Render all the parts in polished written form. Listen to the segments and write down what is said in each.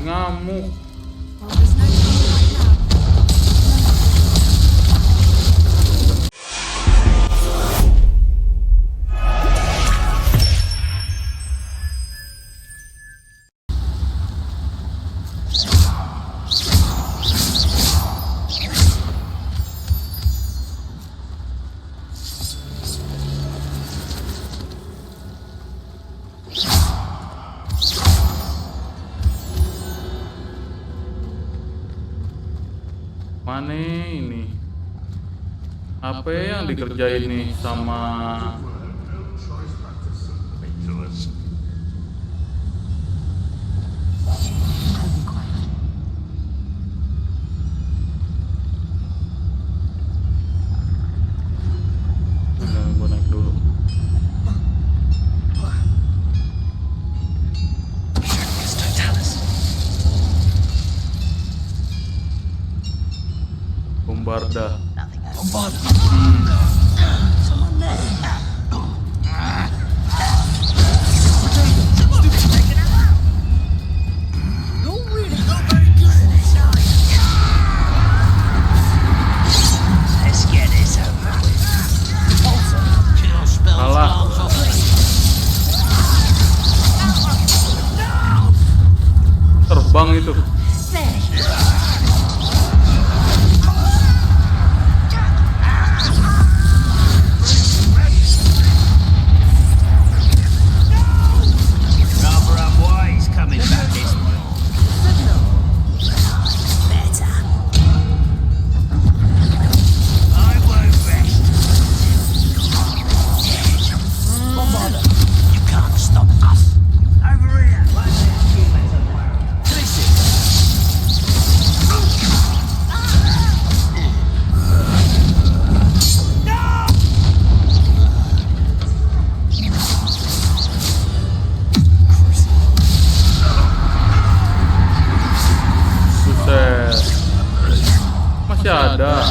Ngamuk. Mana ini? Apa yang dikerjain nih sama gue naik dulu. Bombarda. Salah. Terbang itu. Masih ada.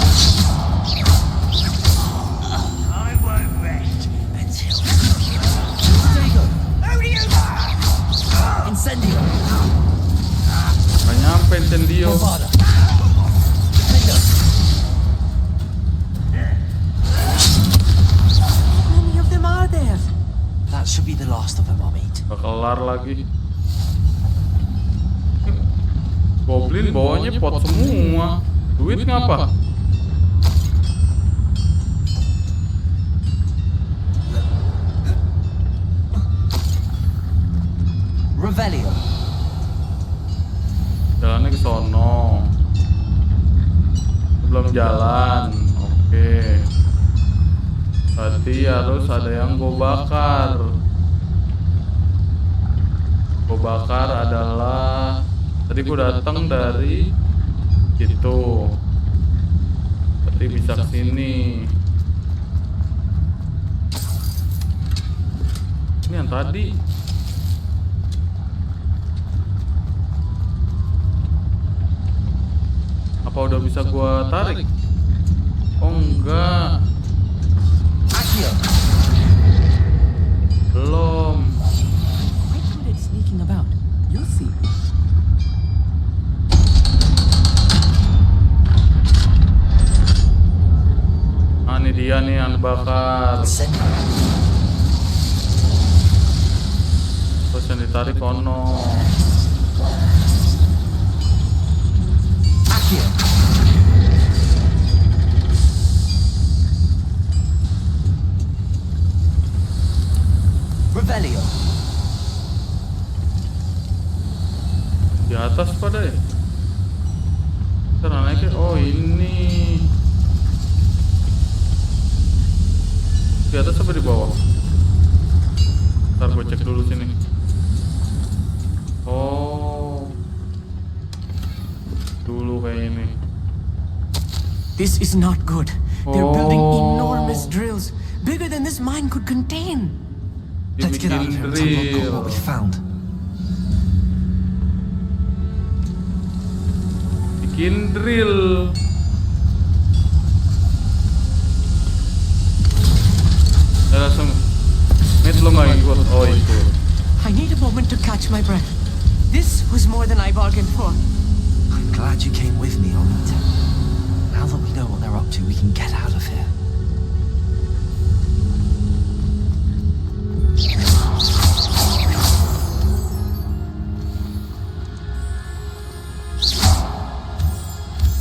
Gak nyampe incendio. Gak kelar lagi. Goblin bawanya pot semua. Duit ngapa? Revelio. Jalannya ke sono. Belum jalan. Oke. Berarti harus ada yang gue bakar. Gue bakar adalah tadi gue datang dari itu. Berarti bisa kesini. Ini yang tadi. Apa udah bisa gua tarik? Oh enggak. Belum. Ini dia nih yang bakar. Terus yang ditarik kono. Revelio. Di atas pada ya? Karena naiknya, oh ini. Di atas apa di bawah? Ntar gue cek dulu sini. Oh, dulu kayak ini. This is not good. They're building enormous drills, bigger than this mine could contain. Let's get out of here and unlock what we found. Bikin drill. Langsung Mit lo nggak ikut? Oh itu. I need a moment to catch my breath. This was more than I bargained for. I'm glad you came with me, Amit. Now that we know what they're up to, we can get out of here.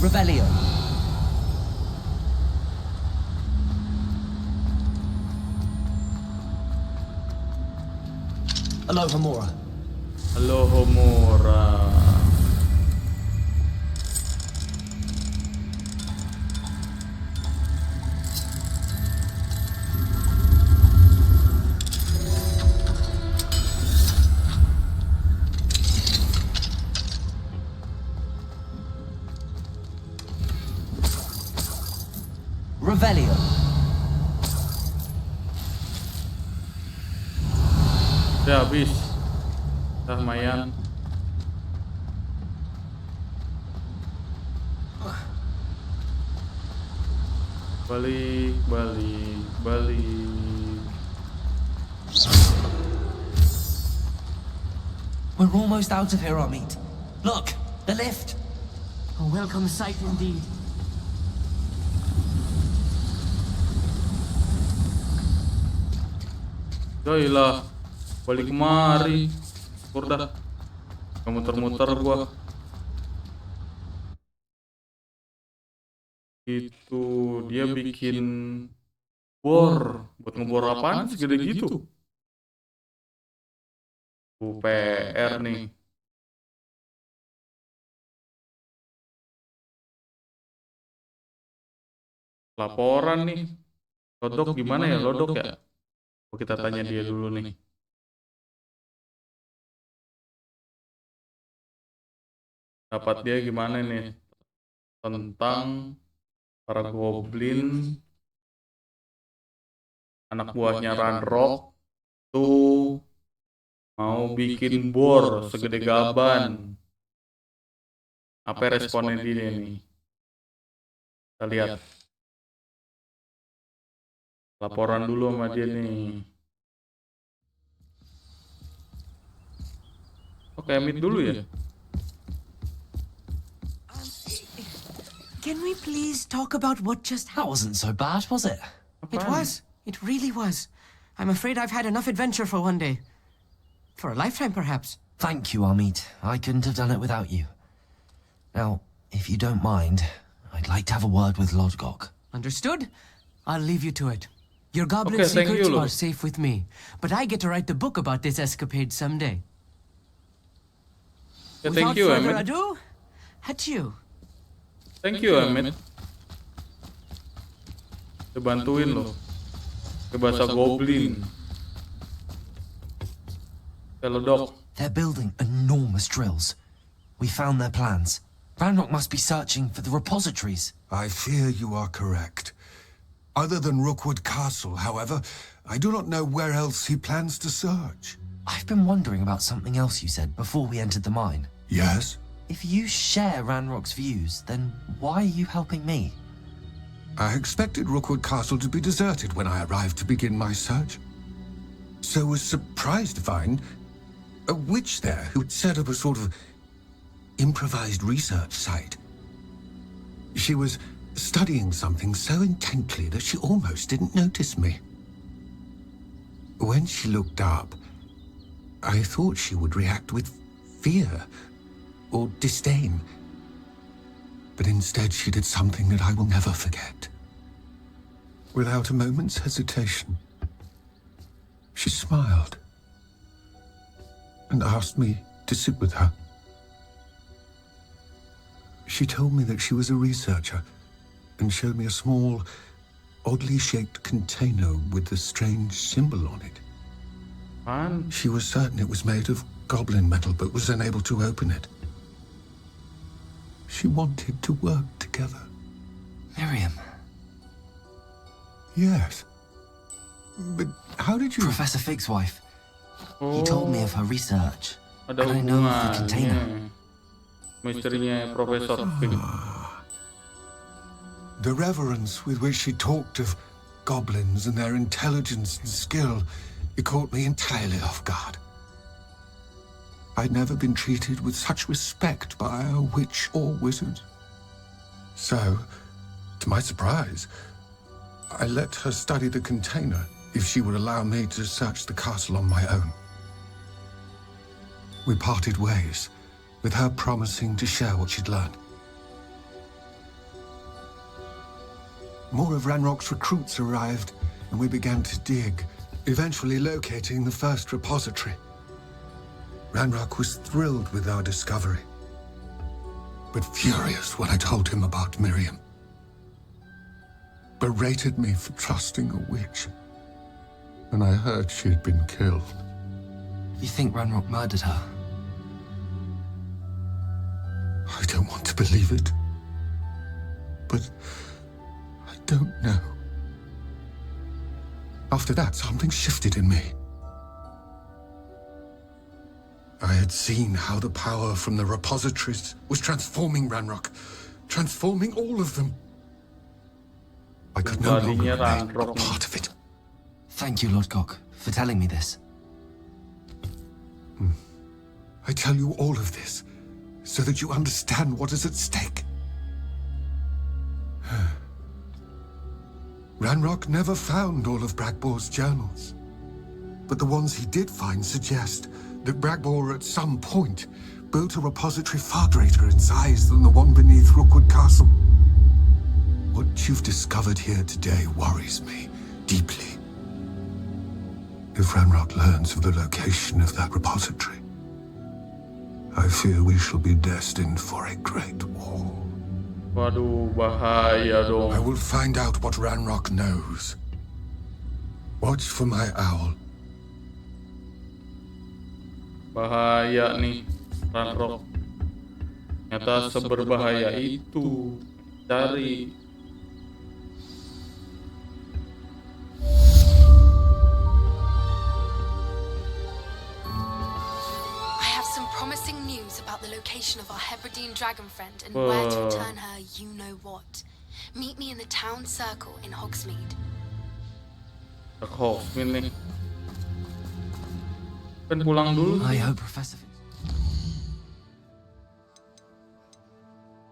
Revelio. Aloha Mora. Aloha Mora. Revelio. Udah habis. Udah lumayan. Balik. We're almost out of here, Amit. Look, the lift. A welcome sight indeed. Yoilah, balik kemari. Syukur dah. Muter-muter gua. Itu dia bikin bor. Buat ngebor apaan segede gitu? PR nih. Laporan nih. Lodok gimana ya Lodok ya? Kita tanya dia dulu nih. Dapat dia gimana nih? Tentang para goblin, anak buahnya Ranrock tuh mau bikin bor segede gaban. Apa responnya dia nih? Kita lihat. Laporan dulu sama dia nih. Oke, Amit dulu ya. Can we please talk about what just That happened? wasn't so bad, was it? It was. It really was. I'm afraid I've had enough adventure for one day. For a lifetime, perhaps. Thank you, Amit. I couldn't have done it without you. Now, if you don't mind, I'd like to have a word with Lodgok. Understood? I'll leave you to it. Your goblin Okay, thank secrets you, are Lord. safe with me, but I get to write the book about this escapade someday. Ya, Without thank you, further Amit. ado, adieu. Thank you, Amit. Udah bantuin lo. Ke bahasa goblin. Hello, Dok. They're building enormous drills. We found their plans. Ranrock must be searching for the repositories. I fear you are correct. Other than Rookwood Castle, however, I do not know where else he plans to search. I've been wondering about something else you said before we entered the mine. Yes? If you share Ranrock's views, then why are you helping me? I expected Rookwood Castle to be deserted when I arrived to begin my search. So was surprised to find a witch there who'd set up a sort of improvised research site. She was studying something so intently that she almost didn't notice me. When she looked up, I thought she would react with fear or disdain. But instead she did something that I will never forget. Without a moment's hesitation, she smiled and asked me to sit with her. She told me that she was a researcher and showed me a small, oddly shaped container with a strange symbol on it. Apaan? She was certain it was made of goblin metal, but was unable to open it. She wanted to work together. Miriam. Yes. But how did you... Professor Fig's wife. He told me of her research. Ada And I know of the container. hubungannya. Misterinya Profesor Fig. The reverence with which she talked of goblins and their intelligence and skill, it caught me entirely off guard. I'd never been treated with such respect by a witch or wizard. So, to my surprise, I let her study the container if she would allow me to search the castle on my own. We parted ways, with her promising to share what she'd learned. More of Ranrock's recruits arrived, and we began to dig, eventually locating the first repository. Ranrock was thrilled with our discovery, but furious when I told him about Miriam. Berated me for trusting a witch, and I heard she'd been killed. You think Ranrock murdered her? I don't want to believe it, but I don't know. After that, something shifted in me. I had seen how the power from the repositories was transforming Ranrock, transforming all of them. I could no longer remain a part of it. Thank you, Lodgok, for telling me this. I tell you all of this so that you understand what is at stake. Ranrock never found all of Bragbor's journals, but the ones he did find suggest that Bragbor at some point built a repository far greater in size than the one beneath Rookwood Castle. What you've discovered here today worries me deeply. If Ranrock learns of the location of that repository, I fear we shall be destined for a great war. Waduh, bahaya dong. I will find out what Ranrock knows. Watch for my owl. Bahaya nih, Ranrock. Ternyata seberbahaya itu. Cari. Promising news about the location of our Hebridean dragon friend and where to return her you-know-what. Meet me in the town circle in Hogsmeade. Hogsmeade nih. Kan pulang dulu. I hope Professor...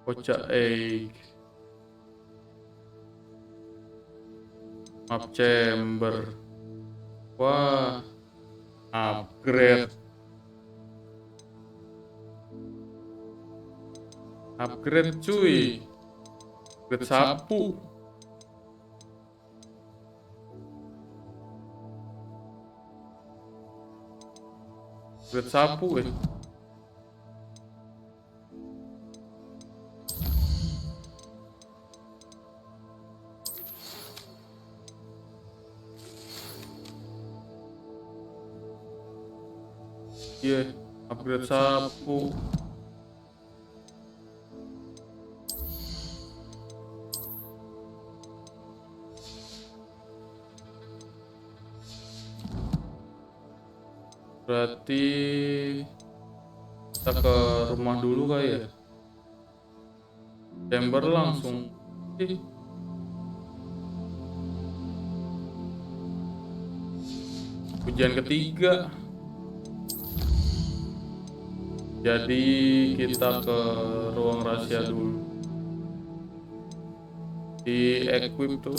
Pocha egg. Map chamber. Wah. Upgrade. Upgrade cuy. Upgrade sapu. Upgrade sapu Iya, upgrade sapu. Berarti kita ke rumah dulu kali ya. Chamber langsung. Ujian ketiga. Jadi kita ke ruang rahasia dulu. Di equip tuh.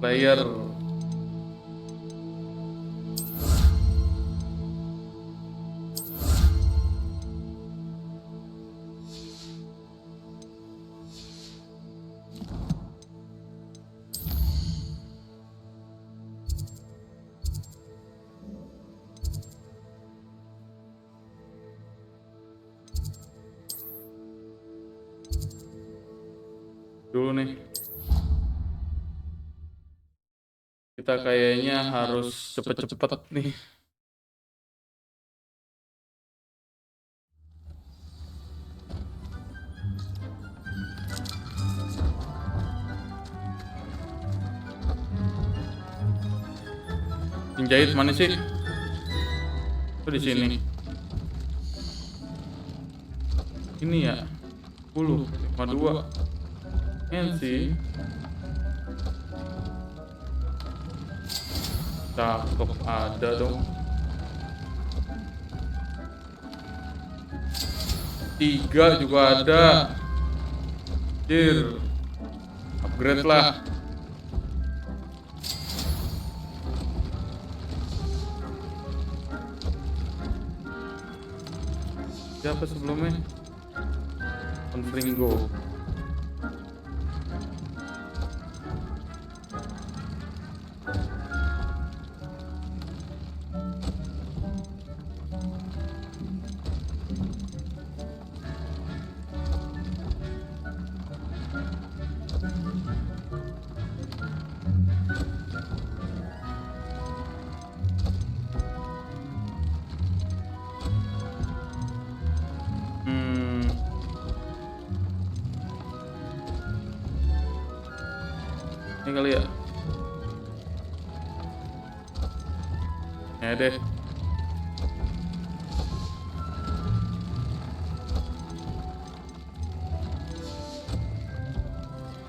Player. Dulu nih, kita kayaknya harus cepet-cepet nih. Penjahit mana sih? Itu di sini. Ini ya, 10, 52. Sih cakep, ada dong. 3 juga ada. Anjir. Upgrade lah. Siapa sebelumnya? Konfringo. Ini kali ya. Ya deh.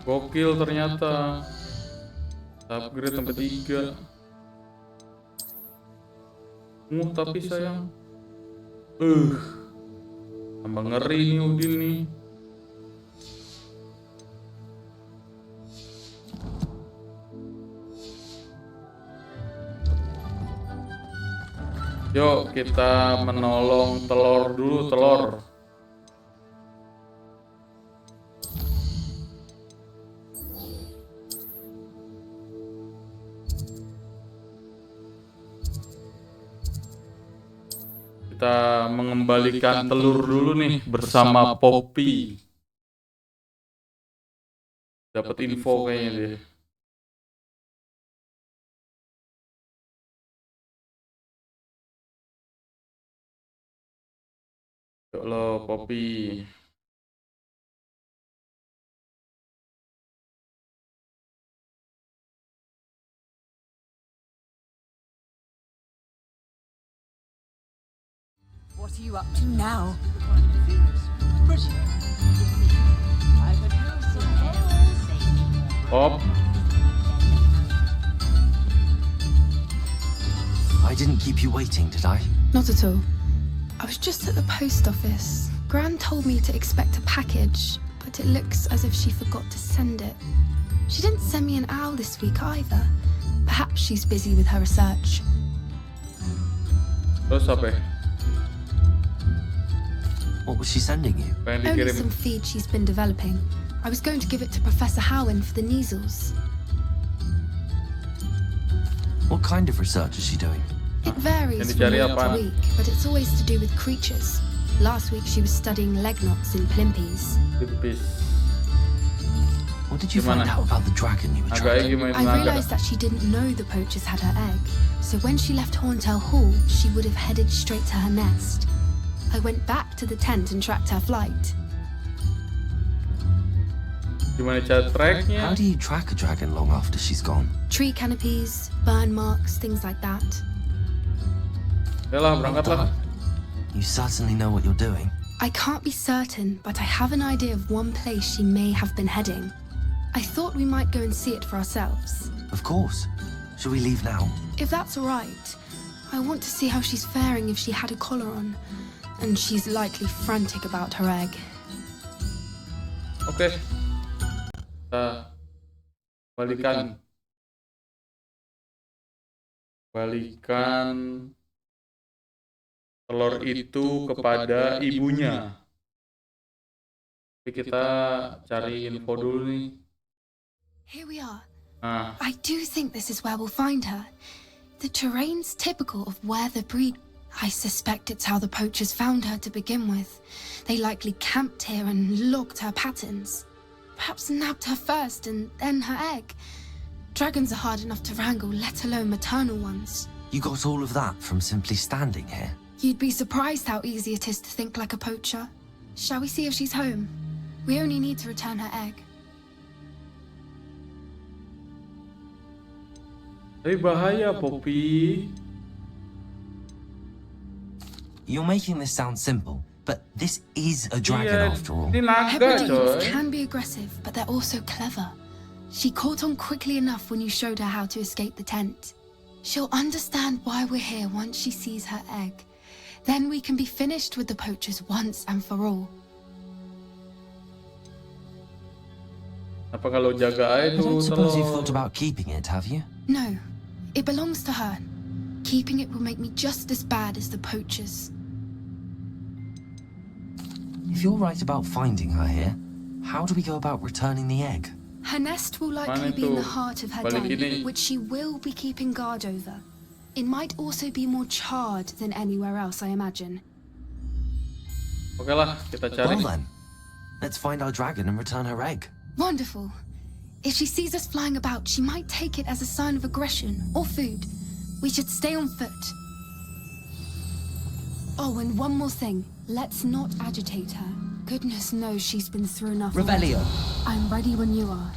Gokil ternyata. Upgrade sampai 3. Tapi sayang. Tambah ngeri nih Udin nih. Yuk kita menolong telur dulu, telur. Kita mengembalikan telur dulu nih bersama Poppy. Dapat info kayaknya dia. Lo Poppy. What are you up to now? Pop. I didn't keep you waiting, did I? Not at all. I was just at the post office. Gran told me to expect a package, but it looks as if she forgot to send it. She didn't send me an owl this week either. Perhaps she's busy with her research. Terus apa ya? What was she sending you? Pengen Only dikirim. some feed she's been developing. I was going to give it to Professor Howen for the measles. What kind of research is she doing? It varies Yang from dicari week to apaan? week, but it's always to do with creatures. Last week she was studying leg knots in plimpies. Tipis. What did you find Gimana? out about the dragon you were Agak tracking? gimana I naga? realized that she didn't know the poachers had her egg, so when she left Horntail Hall, she would have headed straight to her nest. I went back to the tent and tracked her flight. Gimana cara tracknya? How do you track a dragon long after she's gone? Tree canopies, burn marks, things like that. Yalah, berangkat lah. You certainly know what you're doing. I can't be certain, but I have an idea of one place she may have been heading. I thought we might go and see it for ourselves. Of course. Shall we leave now? If that's all right, I want to see how she's faring if she had a collar on. And she's likely frantic about her egg. Oke. Kita balikan. Telur itu kepada ibunya. Jadi kita cari info dulu nih. Here we are. Nah, I do think this is where we'll find her. The terrain's typical of where the breed... I suspect it's how the poachers found her to begin with. They likely camped here and logged her patterns. Perhaps nabbed her first and then her egg. Dragons are hard enough to wrangle, let alone maternal ones. You got all of that from simply standing here? You'd be surprised how easy it is to think like a poacher. Shall we see if she's home? We only need to return her egg. tapi bahaya Poppy. You're making this sound simple, but this is a dragon Iya, after all. ini naga Hebrideans coy. can be aggressive, but they're also clever. She caught on quickly enough when you showed her how to escape the tent. She'll understand why we're here once she sees her egg. Then we can be finished with the poachers once and for all. Apa kalau jaga I aja don't tuh suppose you've thought telur? about keeping it, have you? No, it belongs to her. Keeping it will make me just as bad as the poachers. If you're right about finding her here, how do we go about returning the egg? Her nest will likely Mana be in itu? the heart of her Balik den, ini. which she will be keeping guard over. It might also be more charred than anywhere else, I imagine. Oke lah, kita cari. Well then, let's find our dragon and return her egg. Wonderful. If she sees us flying about, she might take it as a sign of aggression or food. We should stay on foot. Oh, and one more thing. Let's not agitate her. Goodness knows she's been through enough. Revelio. I'm ready when you are.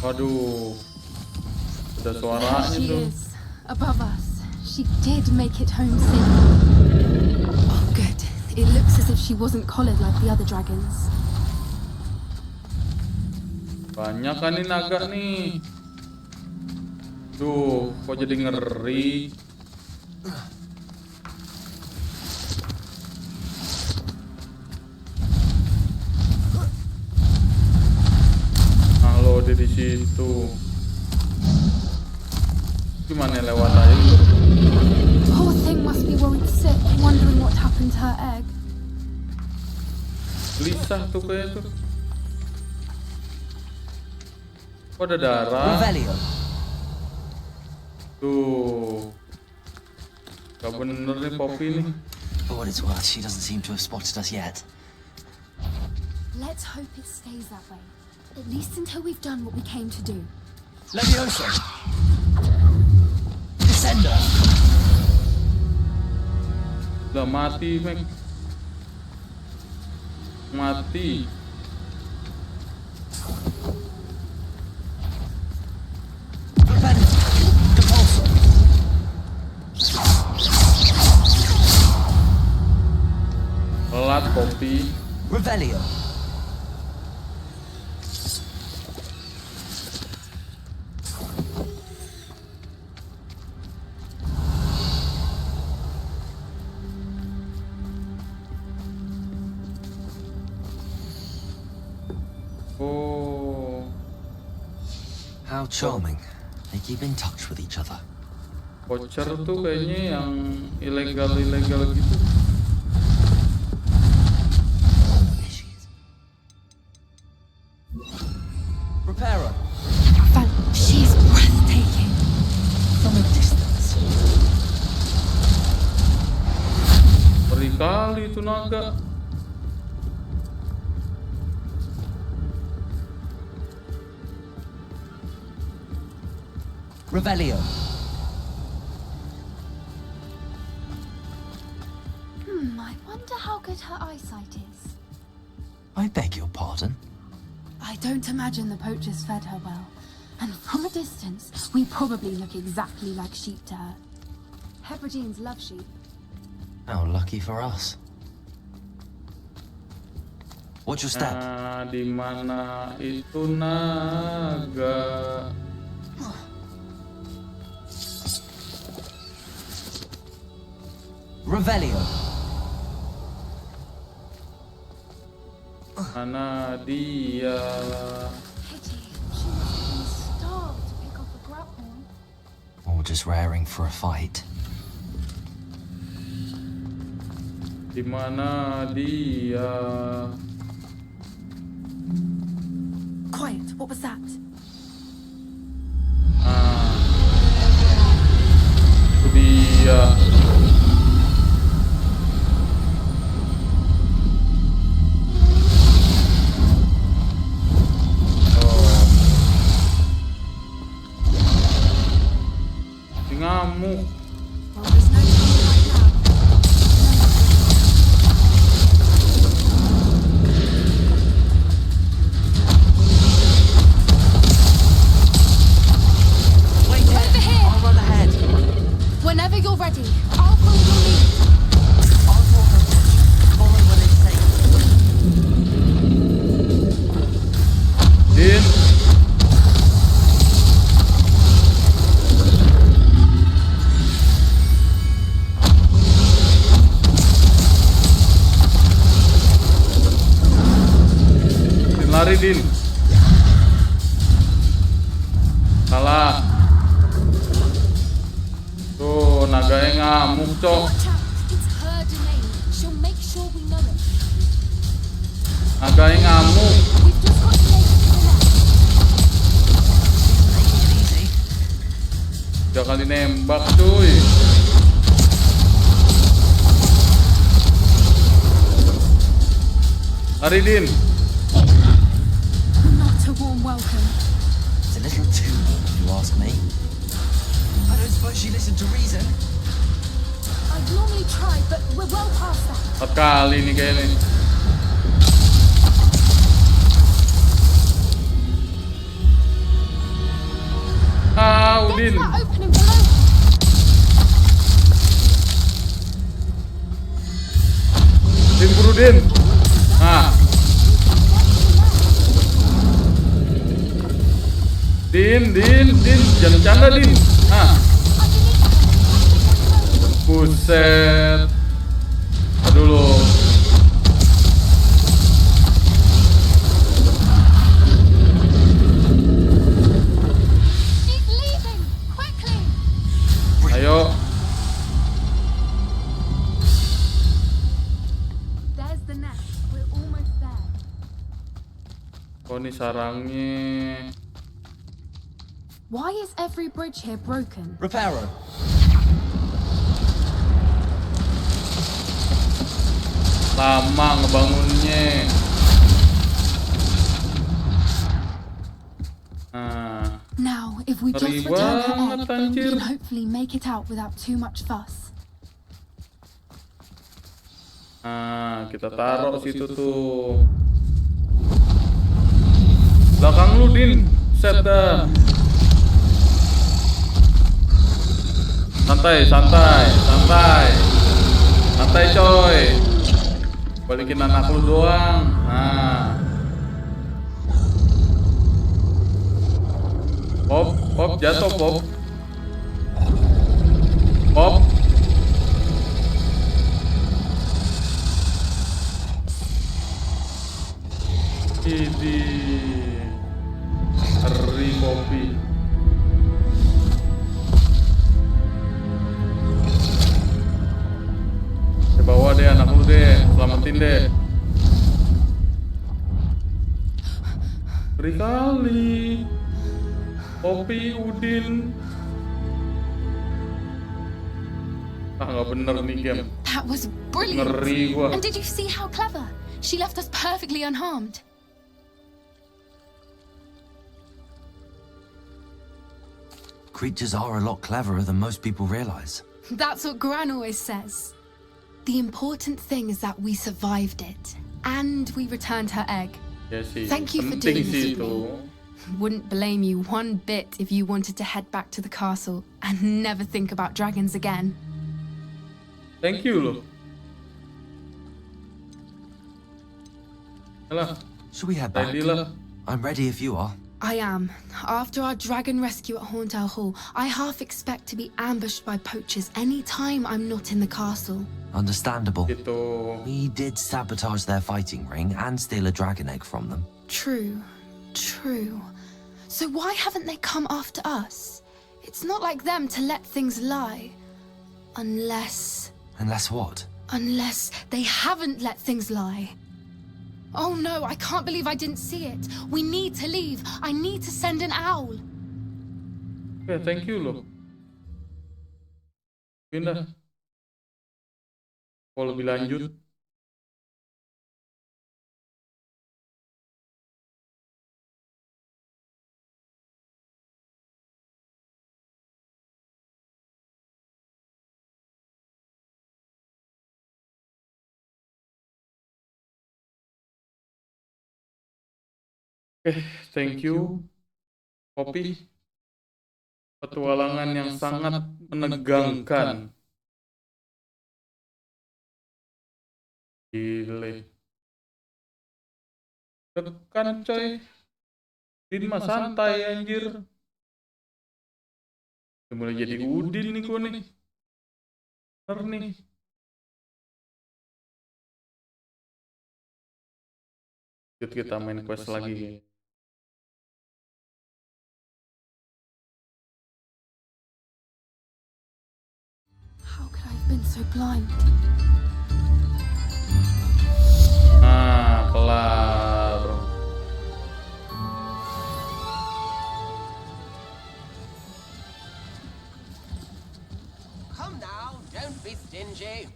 Waduh, ada There suaranya she tuh. is, above us. She did make it home safe. Oh, good. It looks as if she wasn't collared like the other dragons. Banyak kan nih naga nih. Duh, kok jadi ngeri. Halo, di situ. Gimana lewat aja gitu? Poor thing must be worried sick, wondering what happened to her egg. Gelisah tuh kayak tuh. Kok ada darah? Revelio. Tuh. Gak bener nih Poppy nih. For what it's worth, she doesn't seem to have spotted us yet. Let's hope it stays that way. At least until we've done what we came to do. Levioso. Descender. Udah mati, Meg. Mati. Repent. Compulso. Telat Poppy. Revelio. Oh, How charming. They keep in touch with each other. voucher tuh kayaknya yang ilegal-ilegal gitu. There she is. Reparo. She's breathtaking. From a distance. Ngeri kali itu naga. Revelio. I wonder how good her eyesight is. I beg your pardon. I don't imagine the poachers fed her well. And from a distance, we probably look exactly like sheep to her. Hebrideans love sheep. How lucky for us. What's your step? Nah, di mana itu naga? Revelio. Mana dia? Pity. She must have been starved to pick off a grapple. Or just raring for a fight. Di mana dia? Quiet. What was that? Ah, itu dia. Ngamuk. Well, there's no time right now. Din. Salah. Tuh, naganya ngamuk, cok. Watch out, it's her domain. She'll make sure we know it. Naganya ngamuk. We've just got to make it to the left. 3 kali nembak, cuy. Lari, Din. Not a warm welcome. It's a little too warm, if you ask me. I don't suppose she listened to reason. I'd normally try, but we're well past that. 4 kali nih kayaknya. Get Udin. to that opening below. Din, buru, Din. Nah. Din, jangan canda, Din. Nah. Buset. Aduh lo. She's leaving. Quickly. Ayo. There's the nest. We're almost there. Oh, ini sarangnya. Why is every bridge here broken? Reparo. Lama ngebangunnya. Nah. Now, if we just Ngeri return her banget, egg, we anjir. can hopefully make it out without too much fuss. Nah, kita taruh situ tuh. Belakang lu, Din. Set dah. Santai, coy. Balikin anak lu doang. Nah. Pop, jatuh, Pop. Ini ngeri kopi. Bawa deh anak lu deh, selamatin deh. Ngeri kali. Kopi Udin. Nggak bener nih game. That was brilliant. Ngeri gua. And did you see how clever? She left us perfectly unharmed. Creatures are a lot cleverer than most people realize. That's what Gran always says. The important thing is that we survived it. And we returned her egg. Ya sih. Thank you for Penting doing this sih with itu. me. Wouldn't blame you one bit if you wanted to head back to the castle and never think about dragons again. Thank you loh. Alah, Shall we head back? ready lah. I'm ready if you are. I am. After our dragon rescue at Hauntow Hall, I half expect to be ambushed by poachers any time I'm not in the castle. Understandable. Gitu. We did sabotage their fighting ring and steal a dragon egg from them. True. So why haven't they come after us? It's not like them to let things lie. Unless Unless what? they haven't let things lie. Oh no, I can't believe I didn't see it. We need to leave. I need to send an owl. Oke, thank you loh. Pindah. Kalau lebih lanjut. Oke, thank you. Kopi. Petualangan yang sangat menegangkan. Gile. Tekan coy. Udin mah santai anjir. Udah mulai jadi Udin nih gua nih. Bener nih. Yuk kita main quest lagi. How could I have been so blind? Nah, kelar. Come now, don't be stingy.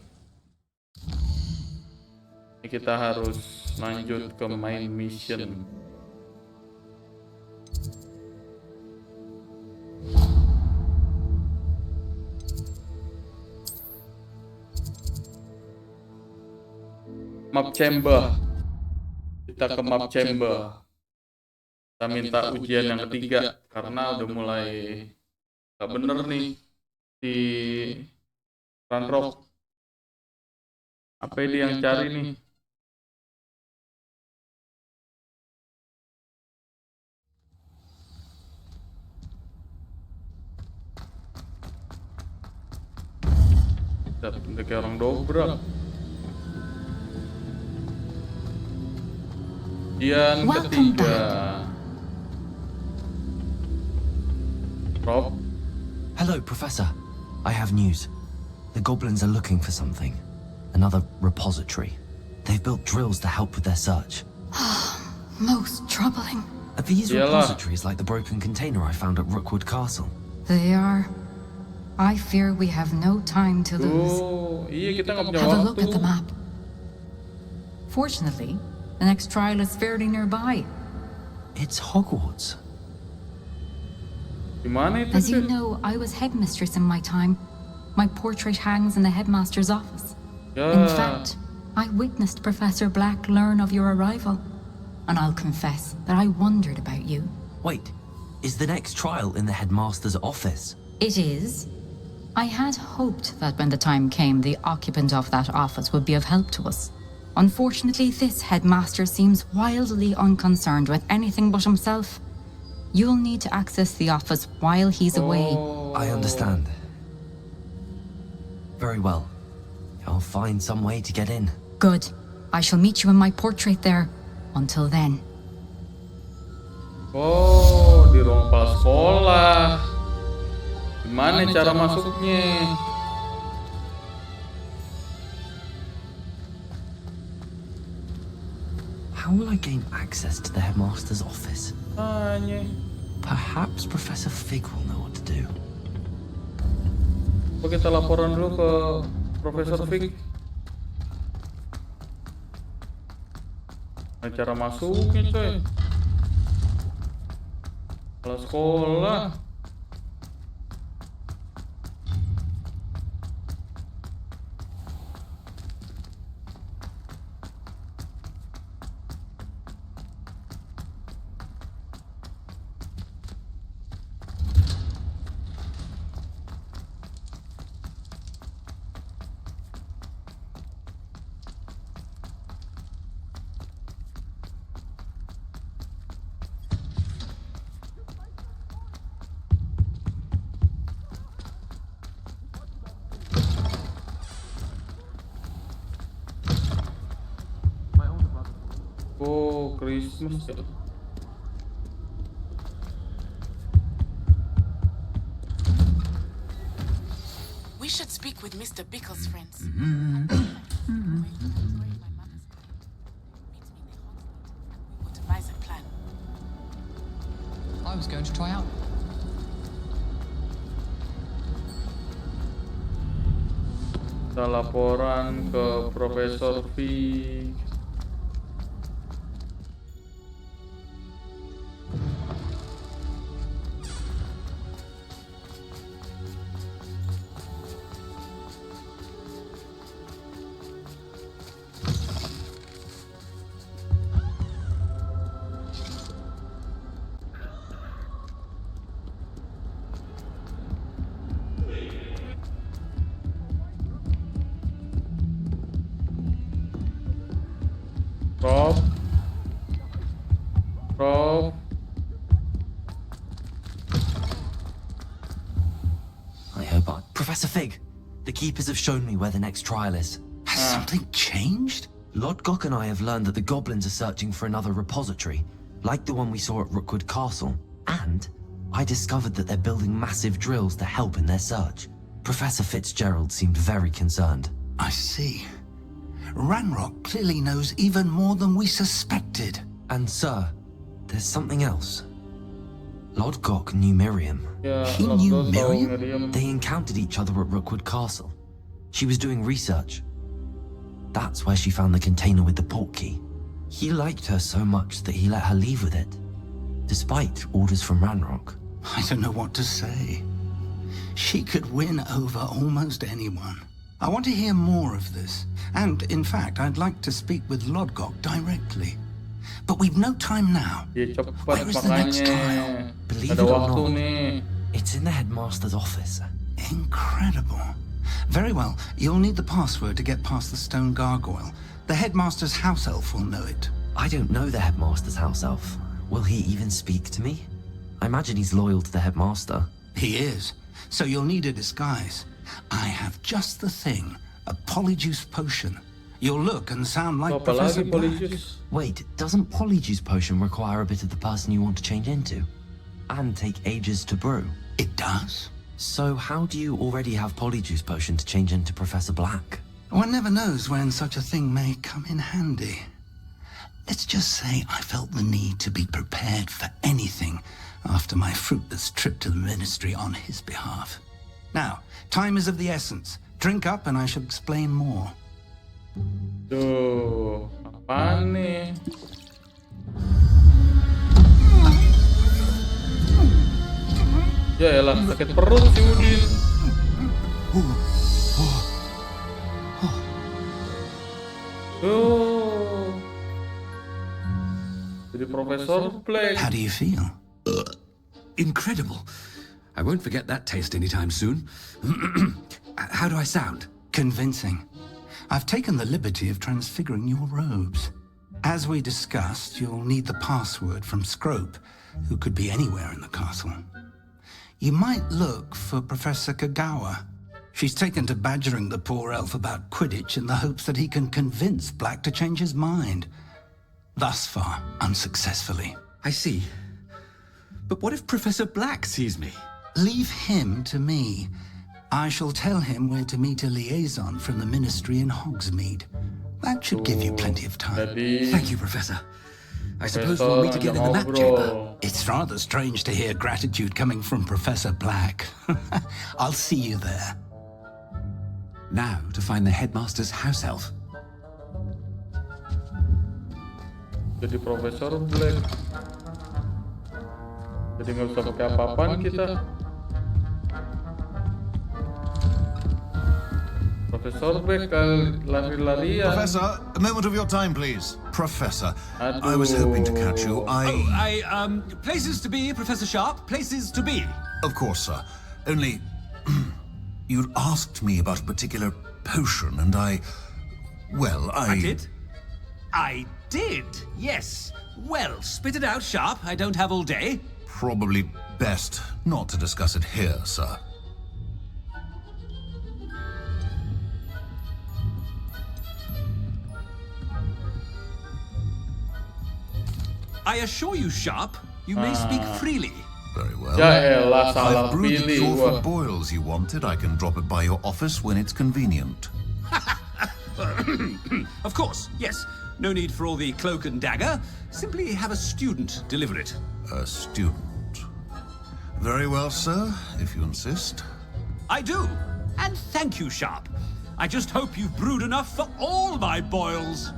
Ini kita harus lanjut ke main mission. Map chamber. Kita ke map chamber. Kita minta ujian yang ketiga karena udah mulai gak bener nih di Runrock. Apa dia yang cari nih? Udah kayak orang dobrak. Ujian Welcome ketiga. Rob, Hello, Professor. I have news. The goblins are looking for something. Another repository. They've built drills to help with their search. Most troubling. Are these Yalah. repositories like the broken container I found at Rookwood Castle? They are. I fear we have no time to lose. oh iya kita nggak punya Have a waktu. look at the map. Fortunately, the next trial is fairly nearby. It's Hogwarts. Gimana itu As you sih? know, I was headmistress in my time. My portrait hangs in the headmaster's office. Ya, In fact, I witnessed Professor Black learn of your arrival. And I'll confess that I wondered about you. Wait, is the next trial in the headmaster's office? It is. I had hoped that when the time came, the occupant of that office would be of help to us. Unfortunately, this headmaster seems wildly unconcerned with anything but himself. You'll need to access the office while he's away. I understand. Very well. I'll find some way to get in. Good. I shall meet you in my portrait there. Until then. Oh, di ruang kepala sekolah. Gimana cara masuknya? How will I gain access to the headmaster's office? Tanya. Perhaps Professor Fig will know what to do. Coba kita laporan dulu ke Profesor Fig. Gimana cara masuknya coy? Kepala sekolah. Oh, Christmas ya. We should speak with Mr. Bickle's friends. We would devise a plan. I was going to try out. Kita laporan ke Profesor Fig. Prof. I hope Professor Fig, the keepers have shown me where the next trial is. Has something changed? Lodgok and I have learned that the goblins are searching for another repository, like the one we saw at Rookwood Castle. And I discovered that they're building massive drills to help in their search. Professor Fitzgerald seemed very concerned. I see. Ranrock clearly knows even more than we suspected. And sir, there's something else. Lodgok knew Miriam. Ya, He Lord knew Gok tahu Miriam? Miriam. They encountered each other at Rookwood Castle. She was doing research. That's where she found the container with the port key. He liked her so much that he let her leave with it, despite orders from Ranrock. I don't know what to say. She could win over almost anyone. I want to hear more of this. And, in fact, I'd like to speak with Lodgok directly. But we've no time now. Dia cepat Where is the next trial? makanya. Believe Ada it or waktu not, nih. it's in the headmaster's office. Incredible. Very well. You'll need the password to get past the stone gargoyle. The headmaster's house elf will know it. I don't know the headmaster's house elf. Will he even speak to me? I imagine he's loyal to the headmaster. He is. So you'll need a disguise. I have just the thing. A polyjuice potion. You'll look and sound like Apa Professor lagi Black. Polyjuice? Wait, doesn't Polyjuice Potion require a bit of the person you want to change into? And take ages to brew? It does? So how do you already have Polyjuice Potion to change into Professor Black? One never knows when such a thing may come in handy. Let's just say I felt the need to be prepared for anything after my fruitless trip to the ministry on his behalf. Now, time is of the essence. Drink up and I shall explain more. Tuh, apaan nih? Ya elah, sakit perut si Udin. Tuh. Jadi Profesor Black. How do you feel? Incredible. I won't forget that taste anytime soon. How do I sound? Convincing. I've taken the liberty of transfiguring your robes. As we discussed, you'll need the password from Scrope, who could be anywhere in the castle. You might look for Professor Kagawa. She's taken to badgering the poor elf about Quidditch in the hopes that he can convince Black to change his mind. Thus far, unsuccessfully. I see. But what if Professor Black sees me? Leave him to me. I shall tell him where to meet a liaison from the ministry in Hogsmeade. That should give you plenty of time. Jadi Thank you, Professor. I suppose we'll meet again in the map chamber. ngobrol. It's rather strange to hear gratitude coming from Professor Black. I'll see you there. Now to find the headmaster's house elf. Jadi Profesor Black. Jadi nggak usah pakai apa-apaan kita. Profesor Black lari-larian. Professor, a moment of your time, please. Professor, I was hoping to catch you. Places to be, Professor Sharp. Places to be. Of course, sir. Only, you'd asked me about a particular potion, and I did? I did, yes. Well, spit it out, Sharp. I don't have all day. Probably best not to discuss it here, sir. I assure you, Sharp, you may speak freely. Very well. Ya elah, salah I've brewed the pilih cure gua. for boils you wanted. I can drop it by your office when it's convenient. Of course, yes. No need for all the cloak and dagger. Simply have a student deliver it. A student. Very well, sir, if you insist. I do. And thank you, Sharp. I just hope you've brewed enough for all my boils.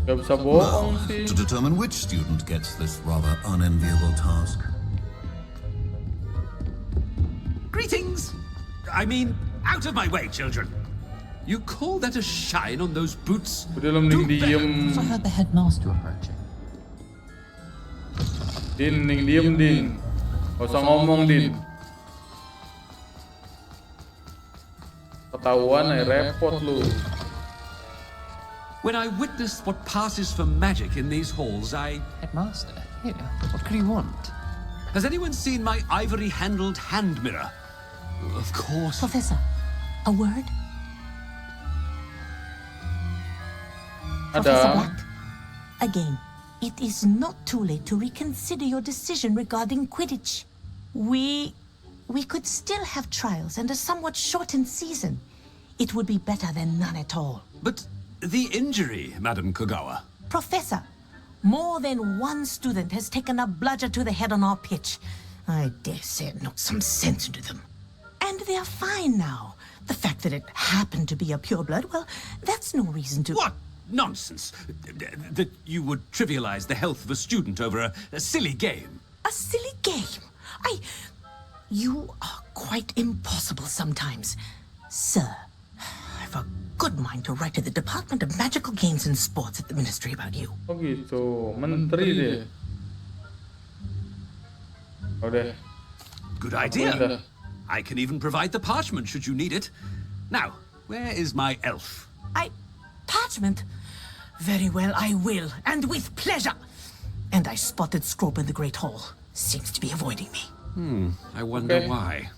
Gak bisa bohong Now, sih. to determine which student gets this rather unenviable task. Greetings! I mean, out of my way, children. You call that a shine on those boots? Udah lah, mending Do better. diem. I heard the headmaster approaching. Din, mending diem, Din. Gak usah ngomong, Din. Ketahuan repot lu. When I witness what passes for magic in these halls, Headmaster, here, what could he want? Has anyone seen my ivory-handled hand mirror? Of course. Professor, a word? Professor Ada. Black, again, it is not too late to reconsider your decision regarding Quidditch. We could still have trials and a somewhat shortened season. It would be better than none at all. But the injury, Madam Kagawa. Professor, more than one student has taken a bludger to the head on our pitch. I dare say it knocked some sense into them. And they're fine now. The fact that it happened to be a pureblood, well, that's no reason to... What nonsense! That you would trivialize the health of a student over a silly game. A silly game? You are quite impossible sometimes. Sir, I've a good mind to write to the Department of Magical Games and Sports at the Ministry about you. Oh gitu, menteri deh. Udah. Good idea. I can even provide the parchment should you need it. Now, where is my elf? Parchment? Very well, I will, and with pleasure. And I spotted Scrope in the Great Hall. Seems to be avoiding me. I wonder why.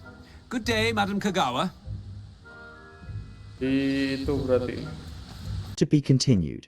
Good day, Madam Kagawa. Itu berarti. To be continued.